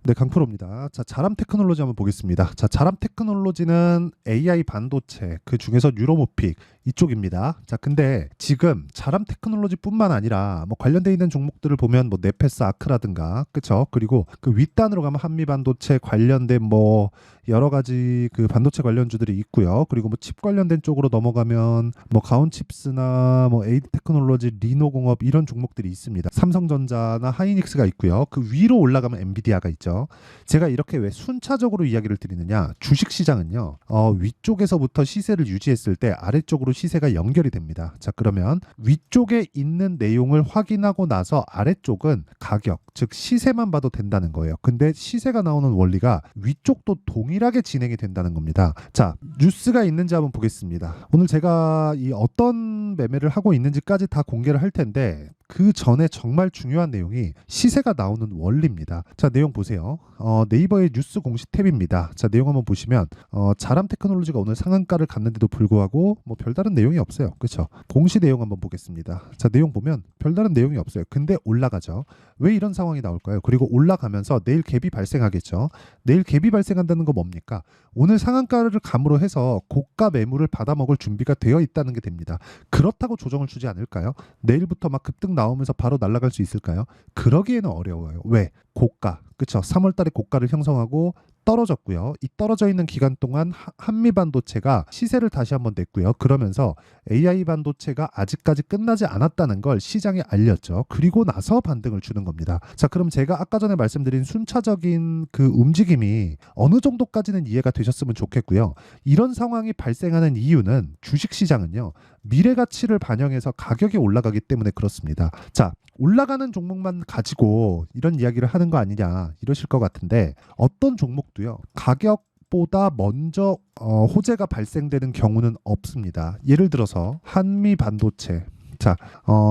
네, 강프로입니다. 자, 자람 테크놀로지 한번 보겠습니다. 자, 자람 테크놀로지는 AI 반도체, 그 중에서 뉴로모픽 이쪽입니다. 자, 근데 지금 자람 테크놀로지뿐만 아니라 뭐 관련돼 있는 종목들을 보면 뭐 네페스 아크라든가, 그쵸? 그리고 그 윗단으로 가면 한미 반도체 관련된 뭐 여러 가지 그 반도체 관련주들이 있고요. 그리고 뭐 칩 관련된 쪽으로 넘어가면 뭐 가온칩스나 뭐 에이드 테크놀로지, 리노공업 이런 종목들이 있습니다. 삼성전자나 하이닉스가 있고요. 그 위로 올라가면 엔비디아가 있죠. 제가 이렇게 왜 순차적으로 이야기를 드리느냐? 주식 시장은요. 위쪽에서부터 시세를 유지했을 때 아래쪽으로 시세가 연결이 됩니다. 자, 그러면 위쪽에 있는 내용을 확인하고 나서 아래쪽은 가격, 즉 시세만 봐도 된다는 거예요. 근데 시세가 나오는 원리가 위쪽도 동일하게 진행이 된다는 겁니다. 자, 뉴스가 있는지 한번 보겠습니다. 오늘 제가 이 어떤 매매를 하고 있는지까지 다 공개를 할 텐데 그 전에 정말 중요한 내용이 시세가 나오는 원리입니다. 자, 내용 보세요. 네이버의 뉴스 공식 탭입니다. 자, 내용 한번 보시면 자람 테크놀로지가 오늘 상한가를 갔는데도 불구하고 뭐 별다른 내용이 없어요. 그렇죠? 공시 내용 한번 보겠습니다. 자, 내용 보면 별다른 내용이 없어요. 근데 올라가죠. 왜 이런 상황이 나올까요? 그리고 올라가면서 내일 갭이 발생하겠죠. 내일 갭이 발생한다는 거 뭡니까? 오늘 상한가를 감으로 해서 고가 매물을 받아먹을 준비가 되어 있다는 게 됩니다. 그렇다고 조정을 주지 않을까요? 내일부터 막 급등 나오면서 바로 날아갈 수 있을까요? 그러기에는 어려워요. 왜? 고가. 그쵸? 3월 달에 고가를 형성하고 떨어졌고요. 이 떨어져 있는 기간 동안 한미 반도체가 시세를 다시 한번 냈고요. 그러면서 AI 반도체가 아직까지 끝나지 않았다는 걸 시장에 알렸죠. 그리고 나서 반등을 주는 겁니다. 자, 그럼 제가 아까 전에 말씀드린 순차적인 그 움직임이 어느 정도까지는 이해가 되셨으면 좋겠고요. 이런 상황이 발생하는 이유는 주식 시장은요. 미래 가치를 반영해서 가격이 올라가기 때문에 그렇습니다. 자, 올라가는 종목만 가지고 이런 이야기를 하는 거 아니냐 이러실 것 같은데 어떤 종목도요. 가격보다 먼저 호재가 발생되는 경우는 없습니다. 예를 들어서 한미 반도체. 자,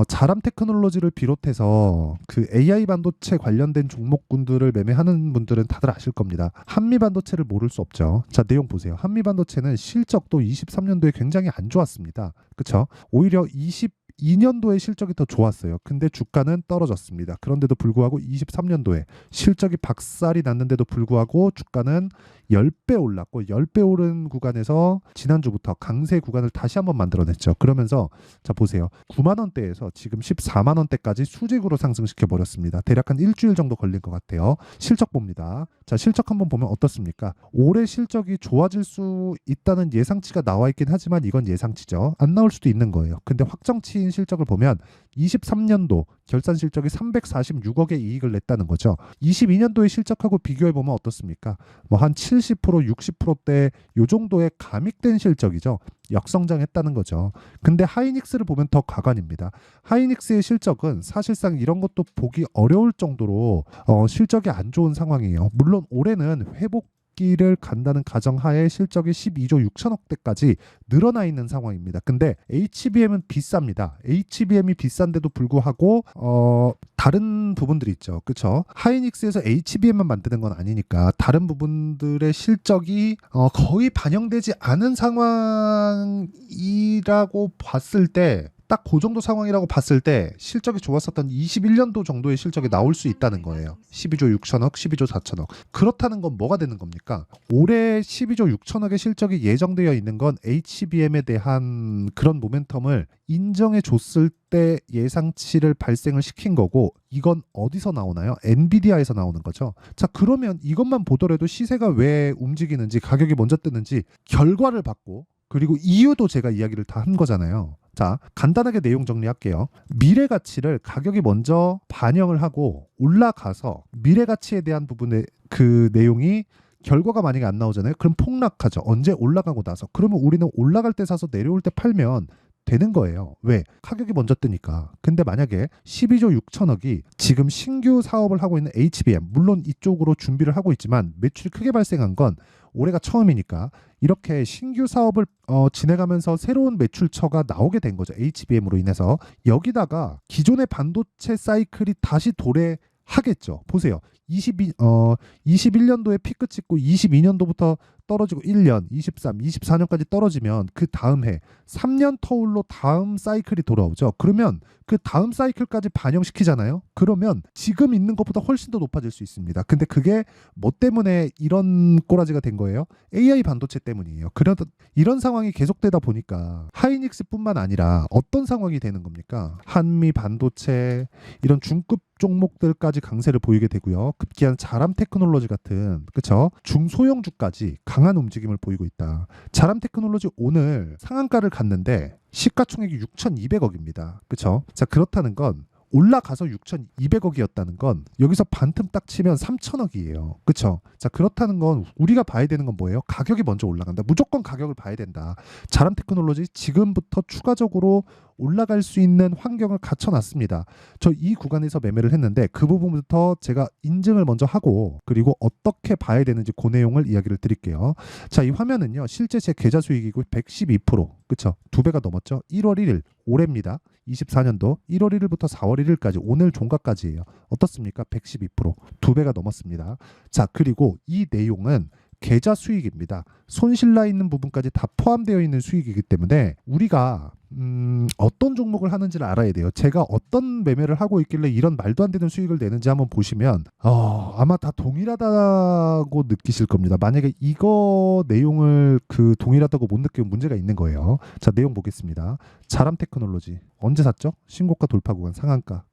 자람 테크놀로지를 비롯해서 그 AI 반도체 관련된 종목군들을 매매하는 분들은 다들 아실 겁니다. 한미 반도체를 모를 수 없죠. 자, 내용 보세요. 한미 반도체는 실적도 23년도에 굉장히 안 좋았습니다. 그렇죠? 오히려 22년도에 실적이 더 좋았어요. 근데 주가는 떨어졌습니다. 그런데도 불구하고 23년도에 실적이 박살이 났는데도 불구하고 주가는 10배 올랐고 10배 오른 구간에서 지난주부터 강세 구간을 다시 한번 만들어냈죠. 그러면서 자, 보세요. 9만 원대에서 지금 14만 원대까지 수직으로 상승시켜 버렸습니다. 대략 한 일주일 정도 걸린 것 같아요. 실적 봅니다. 자, 실적 한번 보면 어떻습니까? 올해 실적이 좋아질 수 있다는 예상치가 나와 있긴 하지만 이건 예상치죠. 안 나올 수도 있는 거예요. 근데 확정치인 실적을 보면 23년도 결산 실적이 346억의 이익을 냈다는 거죠. 22년도의 실적하고 비교해 보면 어떻습니까? 뭐 한 70%, 60%대 요 정도의 감익된 실적이죠. 역성장했다는 거죠. 근데 하이닉스를 보면 더 가관입니다. 하이닉스의 실적은 사실상 이런 것도 보기 어려울 정도로 실적이 안 좋은 상황이에요. 물론 올해는 회복기를 간다는 가정하에 실적이 12조 6천억대까지 늘어나 있는 상황입니다. 근데 HBM은 비쌉니다. HBM이 비싼데도 불구하고 다른 부분들이 있죠. 그렇죠? 하이닉스에서 HBM만 만드는 건 아니니까 다른 부분들의 실적이 거의 반영되지 않은 상황이라고 봤을 때 딱 그 정도 상황이라고 봤을 때 실적이 좋았었던 21년도 정도의 실적이 나올 수 있다는 거예요. 12조 6천억, 12조 4천억. 그렇다는 건 뭐가 되는 겁니까? 올해 12조 6천억의 실적이 예정되어 있는 건 HBM에 대한 그런 모멘텀을 인정해 줬을 때 예상치를 발생을 시킨 거고 이건 어디서 나오나요? 엔비디아에서 나오는 거죠. 자, 그러면 이것만 보더라도 시세가 왜 움직이는지 가격이 먼저 뜨는지 결과를 받고 그리고 이유도 제가 이야기를 다 한 거잖아요. 자, 간단하게 내용 정리할게요. 미래 가치를 가격이 먼저 반영을 하고 올라가서 미래 가치에 대한 부분의 그 내용이 결과가 만약에 안 나오잖아요. 그럼 폭락하죠. 언제 올라가고 나서. 그러면 우리는 올라갈 때 사서 내려올 때 팔면 되는 거예요. 왜? 가격이 먼저 뜨니까. 근데 만약에 12조 6천억이 지금 신규 사업을 하고 있는 HBM, 물론 이쪽으로 준비를 하고 있지만 매출이 크게 발생한 건 올해가 처음이니까 이렇게 신규 사업을 진행하면서 새로운 매출처가 나오게 된 거죠. HBM으로 인해서. 여기다가 기존의 반도체 사이클이 다시 도래하겠죠. 보세요. 21년도에 피크 찍고 22년도부터 떨어지고 1년, 23, 24년까지 떨어지면 그 다음 해 3년 터울로 다음 사이클이 돌아오죠. 그러면 그 다음 사이클까지 반영시키잖아요. 그러면 지금 있는 것보다 훨씬 더 높아질 수 있습니다. 근데 그게 뭐 때문에 이런 꼬라지가 된 거예요? AI 반도체 때문이에요. 이런 상황이 계속되다 보니까 하이닉스뿐만 아니라 어떤 상황이 되는 겁니까? 한미 반도체 이런 중급 종목들까지 강세를 보이게 되고요. 급기한 자람 테크놀로지 같은 그쵸? 중소형주까지 강한 움직임을 보이고 있다. 자람 테크놀로지 오늘 상한가를 갔는데 시가총액이 6,200억입니다. 그쵸? 자, 그렇다는 건 올라가서 6,200억이었다는 건 여기서 반틈 딱 치면 3,000억이에요. 그쵸? 자, 그렇다는 건 우리가 봐야 되는 건 뭐예요? 가격이 먼저 올라간다. 무조건 가격을 봐야 된다. 자람 테크놀로지 지금부터 추가적으로 올라갈 수 있는 환경을 갖춰놨습니다. 저 이 구간에서 매매를 했는데 그 부분부터 제가 인증을 먼저 하고 그리고 어떻게 봐야 되는지 그 내용을 이야기를 드릴게요. 자, 이 화면은요. 실제 제 계좌 수익이고 112%. 그쵸? 2배가 넘었죠? 1월 1일 올해입니다. 24년도 1월 1일부터 4월 1일까지 오늘 종가까지예요. 어떻습니까? 112%. 2배가 넘었습니다. 자, 그리고 이 내용은 계좌 수익입니다. 손실 나 있는 부분까지 다 포함되어 있는 수익이기 때문에 우리가 어떤 종목을 하는지를 알아야 돼요. 제가 어떤 매매를 하고 있길래 이런 말도 안 되는 수익을 내는지 한번 보시면 아마 다 동일하다고 느끼실 겁니다. 만약에 이거 내용을 그 동일하다고 못 느끼면 문제가 있는 거예요. 자, 내용 보겠습니다. 자람 테크놀로지 언제 샀죠? 신고가 돌파 구간 상한가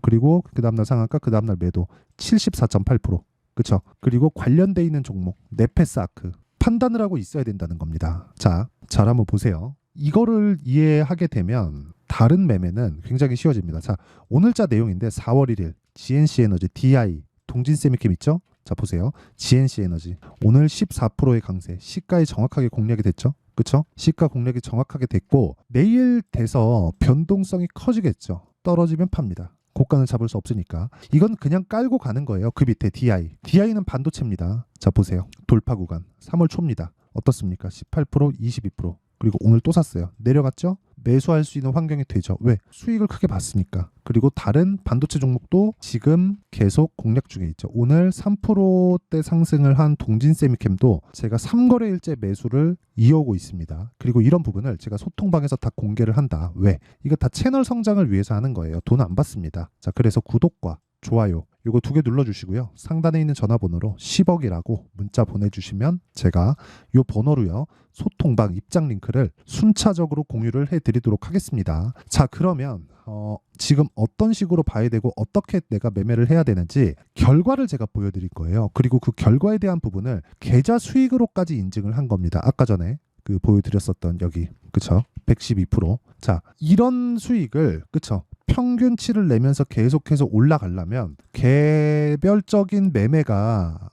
그리고 그 다음날 상한가 그 다음날 매도 74.8%. 그쵸? 그리고 관련돼 있는 종목 네페스아크 판단을 하고 있어야 된다는 겁니다. 자, 잘 한번 보세요. 이거를 이해하게 되면 다른 매매는 굉장히 쉬워집니다. 자, 오늘자 내용인데 4월 1일 GNC에너지 DI 동진세미캠 있죠? 자, 보세요. GNC에너지 오늘 14%의 강세 시가에 정확하게 공략이 됐죠? 그쵸? 시가 공략이 정확하게 됐고 내일 돼서 변동성이 커지겠죠. 떨어지면 팝니다. 고가는 잡을 수 없으니까 이건 그냥 깔고 가는 거예요. 그 밑에 DI는 반도체입니다. 자, 보세요. 돌파 구간 3월 초입니다. 어떻습니까? 18%, 22%. 그리고 오늘 또 샀어요. 내려갔죠? 매수할 수 있는 환경이 되죠. 왜? 수익을 크게 봤으니까. 그리고 다른 반도체 종목도 지금 계속 공략 중에 있죠. 오늘 3%대 상승을 한 동진세미캠도 제가 3거래일째 매수를 이어오고 있습니다. 그리고 이런 부분을 제가 소통방에서 다 공개를 한다. 왜? 이거 다 채널 성장을 위해서 하는 거예요. 돈 안 받습니다. 자, 그래서 구독과 좋아요 요거 2개 눌러주시고요. 상단에 있는 전화번호로 10억이라고 문자 보내주시면 제가 요 번호로요. 소통방 입장 링크를 순차적으로 공유를 해드리도록 하겠습니다. 자, 그러면 지금 어떤 식으로 봐야 되고 어떻게 내가 매매를 해야 되는지 결과를 제가 보여드릴 거예요. 그리고 그 결과에 대한 부분을 계좌 수익으로까지 인증을 한 겁니다. 아까 전에 그 보여드렸었던 여기 그쵸? 112%. 자, 이런 수익을 그쵸? 평균치를 내면서 계속해서 올라가려면 개별적인 매매가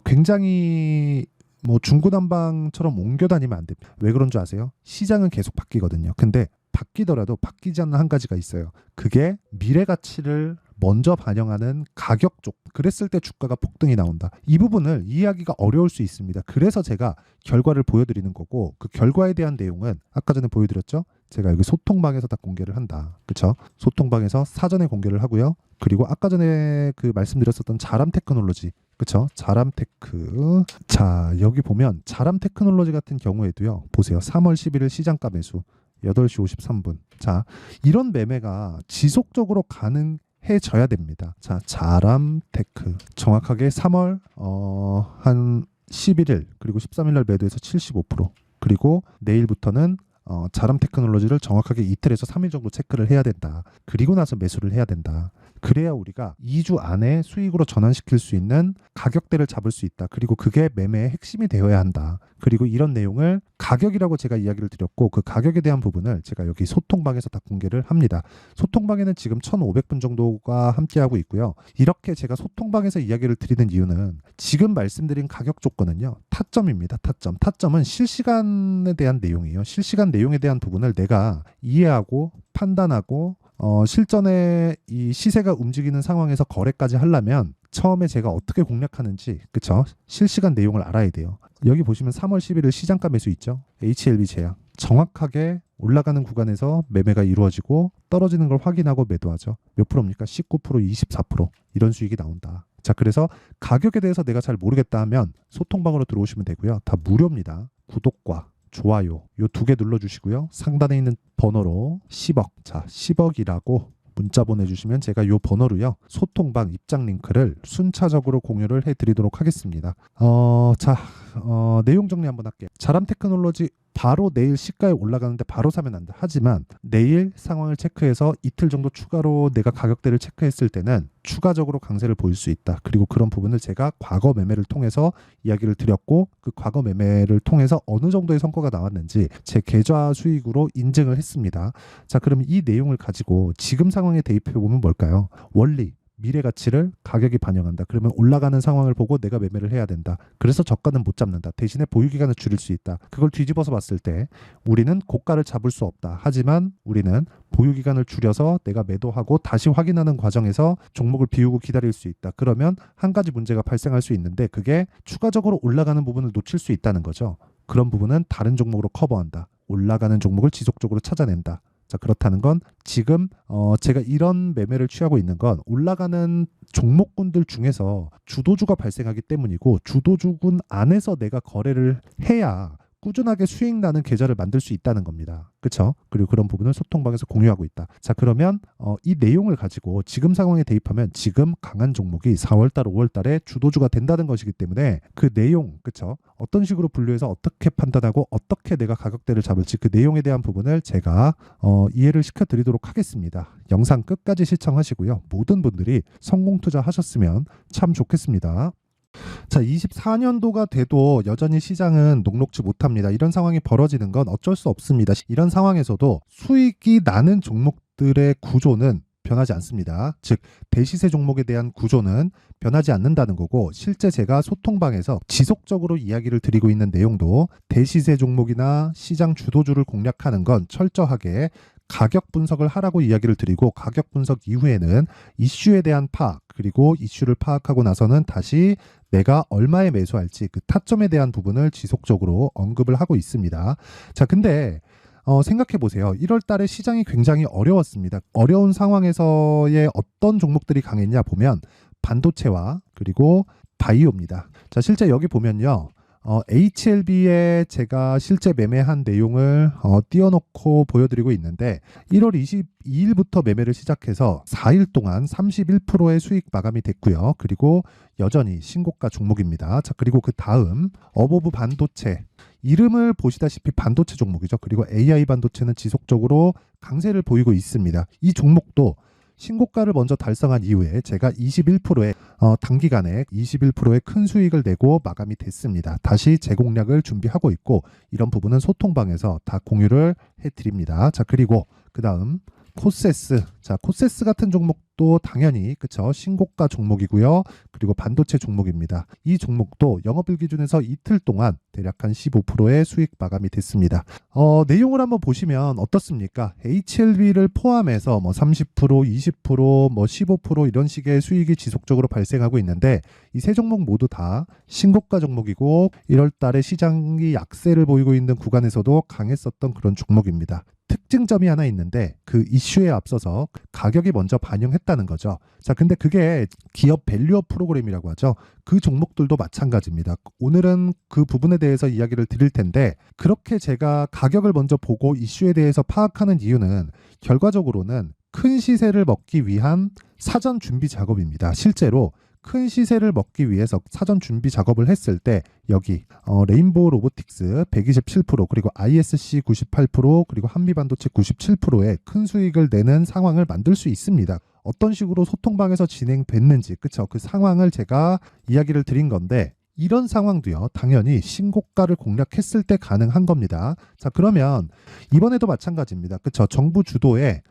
굉장히 뭐 중구난방처럼 옮겨 다니면 안 됩니다. 왜 그런 줄 아세요? 시장은 계속 바뀌거든요. 근데 바뀌더라도 바뀌지 않는 한 가지가 있어요. 그게 미래 가치를 먼저 반영하는 가격 쪽. 그랬을 때 주가가 폭등이 나온다. 이 부분을 이해하기가 어려울 수 있습니다. 그래서 제가 결과를 보여드리는 거고 그 결과에 대한 내용은 아까 전에 보여드렸죠? 제가 여기 소통방에서 다 공개를 한다. 그쵸? 소통방에서 사전에 공개를 하고요. 그리고 아까 전에 그 말씀드렸었던 자람 테크놀로지. 그쵸? 자람 테크. 자, 여기 보면 자람 테크놀로지 같은 경우에도요. 보세요. 3월 11일 시장가 매수. 8시 53분. 자, 이런 매매가 지속적으로 가능해져야 됩니다. 자, 자람테크. 정확하게 3월 한 11일 그리고 13일 날 매도해서 75%. 그리고 내일부터는 자람 테크놀로지를 정확하게 이틀에서 3일 정도 체크를 해야 된다. 그리고 나서 매수를 해야 된다. 그래야 우리가 2주 안에 수익으로 전환시킬 수 있는 가격대를 잡을 수 있다. 그리고 그게 매매의 핵심이 되어야 한다. 그리고 이런 내용을 가격이라고 제가 이야기를 드렸고 그 가격에 대한 부분을 제가 여기 소통방에서 다 공개를 합니다. 소통방에는 지금 1,500분 정도가 함께하고 있고요. 이렇게 제가 소통방에서 이야기를 드리는 이유는 지금 말씀드린 가격 조건은요. 타점입니다. 타점은 실시간에 대한 내용이에요. 실시간 내용에 대한 부분을 내가 이해하고 판단하고 실전에 이 시세가 움직이는 상황에서 거래까지 하려면 처음에 제가 어떻게 공략하는지 그쵸? 실시간 내용을 알아야 돼요. 여기 보시면 3월 11일 시장가 매수 있죠? HLB 제약 정확하게 올라가는 구간에서 매매가 이루어지고 떨어지는 걸 확인하고 매도하죠. 몇 프로입니까? 19%, 24% 이런 수익이 나온다. 자, 그래서 가격에 대해서 내가 잘 모르겠다 하면 소통방으로 들어오시면 되고요. 다 무료입니다. 구독과 좋아요 요 2개 눌러주시고요. 상단에 있는 번호로 10억, 자 10억이라고 문자 보내주시면 제가 요 번호로요 소통방 입장 링크를 순차적으로 공유를 해드리도록 하겠습니다. 내용 정리 한번 할게요. 자람 테크놀로지 바로 내일 시가에 올라가는데 바로 사면 안 돼. 하지만 내일 상황을 체크해서 이틀 정도 추가로 내가 가격대를 체크했을 때는 추가적으로 강세를 보일 수 있다. 그리고 그런 부분을 제가 과거 매매를 통해서 이야기를 드렸고 그 과거 매매를 통해서 어느 정도의 성과가 나왔는지 제 계좌 수익으로 인증을 했습니다. 자, 그럼 이 내용을 가지고 지금 상황에 대입해 보면 뭘까요? 원리 미래 가치를 가격이 반영한다. 그러면 올라가는 상황을 보고 내가 매매를 해야 된다. 그래서 저가는 못 잡는다. 대신에 보유 기간을 줄일 수 있다. 그걸 뒤집어서 봤을 때 우리는 고가를 잡을 수 없다. 하지만 우리는 보유 기간을 줄여서 내가 매도하고 다시 확인하는 과정에서 종목을 비우고 기다릴 수 있다. 그러면 한 가지 문제가 발생할 수 있는데 그게 추가적으로 올라가는 부분을 놓칠 수 있다는 거죠. 그런 부분은 다른 종목으로 커버한다. 올라가는 종목을 지속적으로 찾아낸다. 자, 그렇다는 건 지금 제가 이런 매매를 취하고 있는 건 올라가는 종목군들 중에서 주도주가 발생하기 때문이고 주도주군 안에서 내가 거래를 해야 꾸준하게 수익 나는 계좌를 만들 수 있다는 겁니다. 그렇죠? 그리고 그런 부분을 소통방에서 공유하고 있다. 자, 그러면 이 내용을 가지고 지금 상황에 대입하면 지금 강한 종목이 4월달, 5월달에 주도주가 된다는 것이기 때문에 그 내용, 그렇죠? 어떤 식으로 분류해서 어떻게 판단하고 어떻게 내가 가격대를 잡을지 그 내용에 대한 부분을 제가 이해를 시켜드리도록 하겠습니다. 영상 끝까지 시청하시고요. 모든 분들이 성공 투자하셨으면 참 좋겠습니다. 자, 24년도가 돼도 여전히 시장은 녹록지 못합니다. 이런 상황이 벌어지는 건 어쩔 수 없습니다. 이런 상황에서도 수익이 나는 종목들의 구조는 변하지 않습니다. 즉 대시세 종목에 대한 구조는 변하지 않는다는 거고 실제 제가 소통방에서 지속적으로 이야기를 드리고 있는 내용도 대시세 종목이나 시장 주도주를 공략하는 건 철저하게 가격 분석을 하라고 이야기를 드리고 가격 분석 이후에는 이슈에 대한 파악 그리고 이슈를 파악하고 나서는 다시 내가 얼마에 매수할지 그 타점에 대한 부분을 지속적으로 언급을 하고 있습니다. 자, 근데 생각해 보세요. 1월 달에 시장이 굉장히 어려웠습니다. 어려운 상황에서의 어떤 종목들이 강했냐 보면 반도체와 그리고 바이오입니다. 자, 실제 여기 보면요. HLB에 제가 실제 매매한 내용을 띄워놓고 보여드리고 있는데 1월 22일부터 매매를 시작해서 4일 동안 31%의 수익 마감이 됐고요. 그리고 여전히 신고가 종목입니다. 자, 그리고 그 다음 어보브 반도체 이름을 보시다시피 반도체 종목이죠. 그리고 AI 반도체는 지속적으로 강세를 보이고 있습니다. 이 종목도 신고가를 먼저 달성한 이후에 제가 21%의 단기간에 21%의 큰 수익을 내고 마감이 됐습니다. 다시 재공략을 준비하고 있고 이런 부분은 소통방에서 다 공유를 해드립니다. 자, 그리고 그 다음 코세스. 자, 코세스 같은 종목도 당연히 그쵸 신고가 종목이고요. 그리고 반도체 종목입니다. 이 종목도 영업일 기준에서 이틀 동안 대략 한 15%의 수익 마감이 됐습니다. 내용을 한번 보시면 어떻습니까? HLB를 포함해서 뭐 30%, 20%, 뭐 15% 이런 식의 수익이 지속적으로 발생하고 있는데 이 세 종목 모두 다 신고가 종목이고 1월 달에 시장이 약세를 보이고 있는 구간에서도 강했었던 그런 종목입니다. 특징점이 하나 있는데 그 이슈에 앞서서 가격이 먼저 반영했다는 거죠. 자, 근데 그게 기업 밸류업 프로그램이라고 하죠. 그 종목들도 마찬가지입니다. 오늘은 그 부분에 대해서 이야기를 드릴 텐데 그렇게 제가 가격을 먼저 보고 이슈에 대해서 파악하는 이유는 결과적으로는 큰 시세를 먹기 위한 사전 준비 작업입니다. 실제로 큰 시세를 먹기 위해서 사전 준비 작업을 했을 때 여기 레인보우 로보틱스 127% 그리고 ISC 98% 그리고 한미반도체 97%의 큰 수익을 내는 상황을 만들 수 있습니다. 어떤 식으로 소통방에서 진행됐는지 그쵸? 그 상황을 제가 이야기를 드린 건데 이런 상황도요 당연히 신고가를 공략했을 때 가능한 겁니다. 자, 그러면 이번에도 마찬가지입니다. 그쵸? 정부 주도의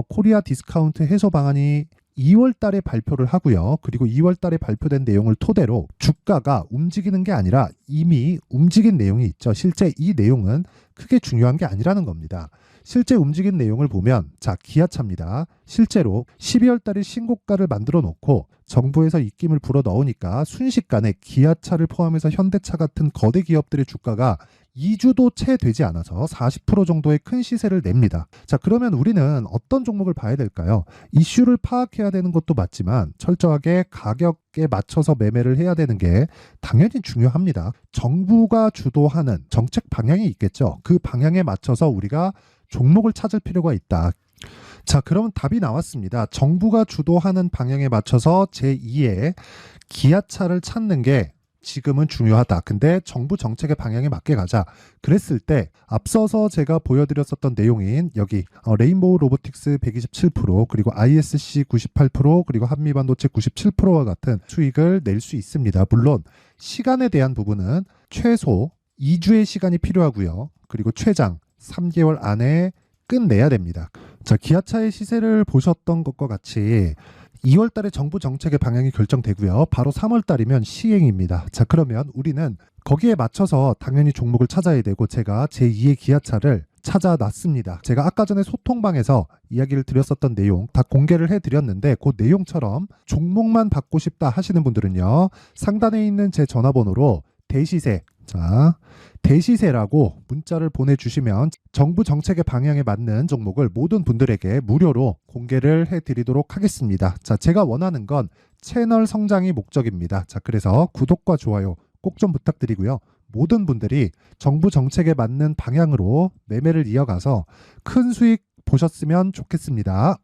코리아 디스카운트 해소 방안이 2월 달에 발표를 하고요. 그리고 2월 달에 발표된 내용을 토대로 주가가 움직이는 게 아니라 이미 움직인 내용이 있죠. 실제 이 내용은 크게 중요한 게 아니라는 겁니다. 실제 움직인 내용을 보면 자, 기아차입니다. 실제로 12월 달에 신고가를 만들어 놓고 정부에서 입김을 불어 넣으니까 순식간에 기아차를 포함해서 현대차 같은 거대 기업들의 주가가 2주도 채 되지 않아서 40% 정도의 큰 시세를 냅니다. 자, 그러면 우리는 어떤 종목을 봐야 될까요? 이슈를 파악해야 되는 것도 맞지만 철저하게 가격에 맞춰서 매매를 해야 되는 게 당연히 중요합니다. 정부가 주도하는 정책 방향이 있겠죠. 그 방향에 맞춰서 우리가 종목을 찾을 필요가 있다. 자, 그러면 답이 나왔습니다. 정부가 주도하는 방향에 맞춰서 제2의 기아차를 찾는 게 지금은 중요하다. 근데 정부 정책의 방향에 맞게 가자. 그랬을 때 앞서서 제가 보여드렸었던 내용인 여기 레인보우 로보틱스 127% 그리고 ISC 98% 그리고 한미반도체 97%와 같은 수익을 낼 수 있습니다. 물론 시간에 대한 부분은 최소 2주의 시간이 필요하고요. 그리고 최장 3개월 안에 끝내야 됩니다. 자, 기아차의 시세를 보셨던 것과 같이 2월 달에 정부 정책의 방향이 결정되고요. 바로 3월 달이면 시행입니다. 자, 그러면 우리는 거기에 맞춰서 당연히 종목을 찾아야 되고 제가 제2의 기아차를 찾아놨습니다. 제가 아까 전에 소통방에서 이야기를 드렸었던 내용 다 공개를 해드렸는데 그 내용처럼 종목만 받고 싶다 하시는 분들은요. 상단에 있는 제 전화번호로 대시세, 자, 대시세라고 문자를 보내주시면 정부 정책의 방향에 맞는 종목을 모든 분들에게 무료로 공개를 해드리도록 하겠습니다. 자, 제가 원하는 건 채널 성장이 목적입니다. 자, 그래서 구독과 좋아요 꼭 좀 부탁드리고요. 모든 분들이 정부 정책에 맞는 방향으로 매매를 이어가서 큰 수익 보셨으면 좋겠습니다.